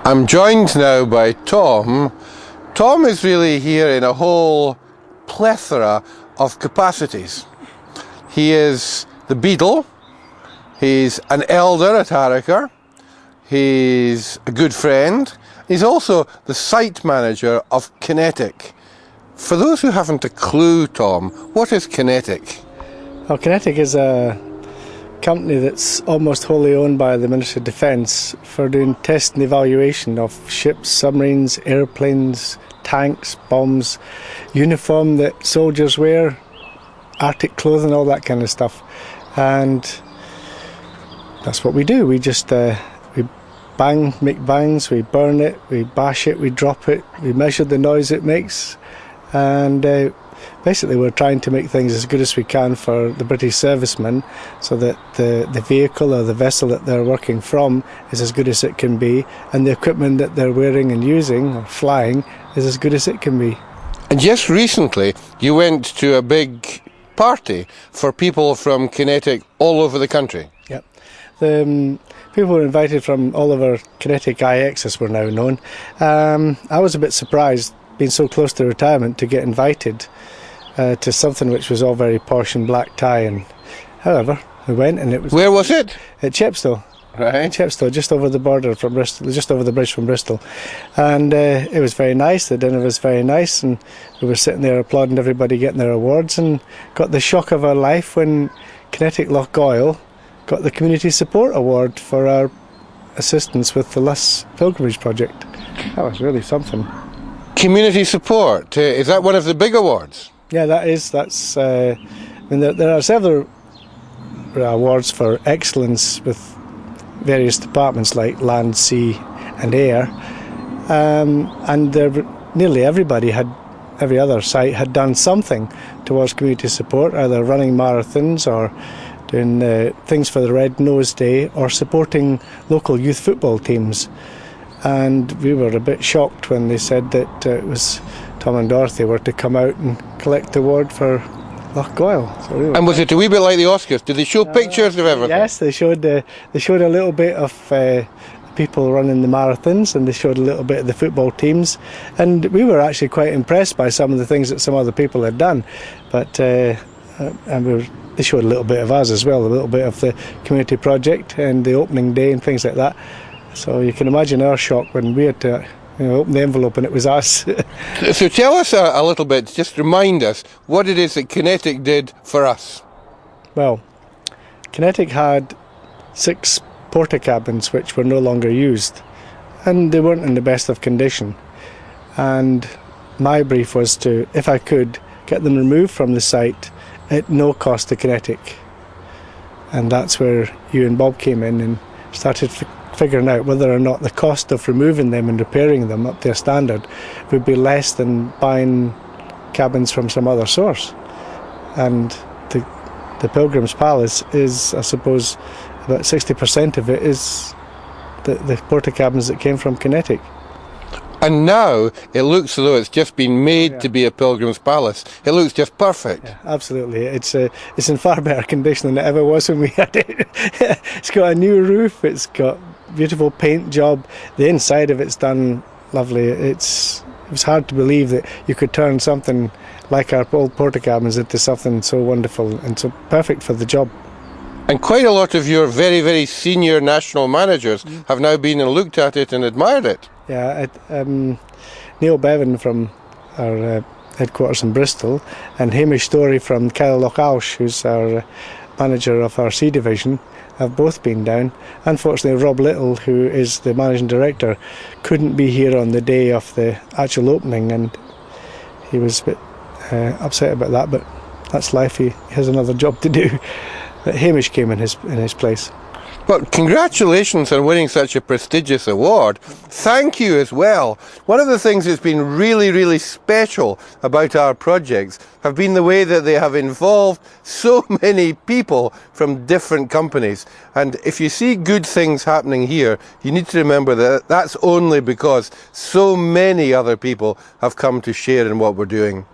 I'm joined now by Tom. Tom is really here in a whole plethora of capacities. He is the beadle, he's an elder at Harrogate, he's a good friend, he's also the site manager of QinetiQ. For those who haven't a clue, Tom, what is QinetiQ? Well, QinetiQ is a company that's almost wholly owned by the Ministry of Defence for doing test and evaluation of ships, submarines, airplanes, tanks, bombs, uniform that soldiers wear, Arctic clothing, all that kind of stuff. And that's what we do. We just we make bangs, we burn it, we bash it, we drop it, we measure the noise it makes, and basically we're trying to make things as good as we can for the British servicemen, so that the vehicle or the vessel that they're working from is as good as it can be, and the equipment that they're wearing and using or flying is as good as it can be. And just recently you went to a big party for people from QinetiQ all over the country. Yep. The people were invited from all over QinetiQ IX, as we're now known. I was a bit surprised, being so close to retirement, to get invited to something which was all very posh and black tie. And however, we went, and it was... Where was it? At Chepstow. Right. Chepstow, just over the border from Bristol, just over the bridge from Bristol. And it was very nice, the dinner was very nice, and we were sitting there applauding everybody getting their awards, and got the shock of our life when QinetiQ Lochgoyle got the Community Support Award for our assistance with the LUSS pilgrimage project. That was really something. Community support, is that one of the big awards? Yeah, that's. I mean, there are several awards for excellence with various departments like land, sea, and air, and nearly everybody every other site had done something towards community support, either running marathons or doing things for the Red Nose Day or supporting local youth football teams. And we were a bit shocked when they said that it was Tom and Dorothy were to come out and collect the award for Lochgoyle. So and was it a wee bit like the Oscars? Did they show pictures of everything? Yes, they showed a little bit of people running the marathons, and they showed a little bit of the football teams, and we were actually quite impressed by some of the things that some other people had done. But they showed a little bit of us as well, a little bit of the community project and the opening day and things like that. So you can imagine our shock when we had to open the envelope and it was us. So tell us a little bit, just remind us what it is that QinetiQ did for us. Well, QinetiQ had 6 porta cabins which were no longer used, and they weren't in the best of condition. And my brief was to, if I could, get them removed from the site at no cost to QinetiQ. And that's where you and Bob came in and started figuring out whether or not the cost of removing them and repairing them up to a standard would be less than buying cabins from some other source. And the Pilgrim's Palace is, I suppose, about 60% of it is the porta cabins that came from QinetiQ. And now it looks as though it's just been made to be a Pilgrim's Palace. It looks just perfect. Yeah, absolutely. It's in far better condition than it ever was when we had it. It's got a new roof, it's got beautiful paint job, the inside of it's done lovely. It was hard to believe that you could turn something like our old porta cabins into something so wonderful and so perfect for the job. And quite a lot of your very, very senior national managers have now been and looked at it and admired it. Yeah, Neil Bevan from our headquarters in Bristol, and Hamish Story from Loch-Alsh, who's our manager of our sea division, have both been down. Unfortunately, Rob Little, who is the managing director, couldn't be here on the day of the actual opening, and he was a bit upset about that, but that's life. He has another job to do. But Hamish came in his place. Well, congratulations on winning such a prestigious award. Thank you as well. One of the things that's been really, really special about our projects have been the way that they have involved so many people from different companies. And if you see good things happening here, you need to remember that that's only because so many other people have come to share in what we're doing.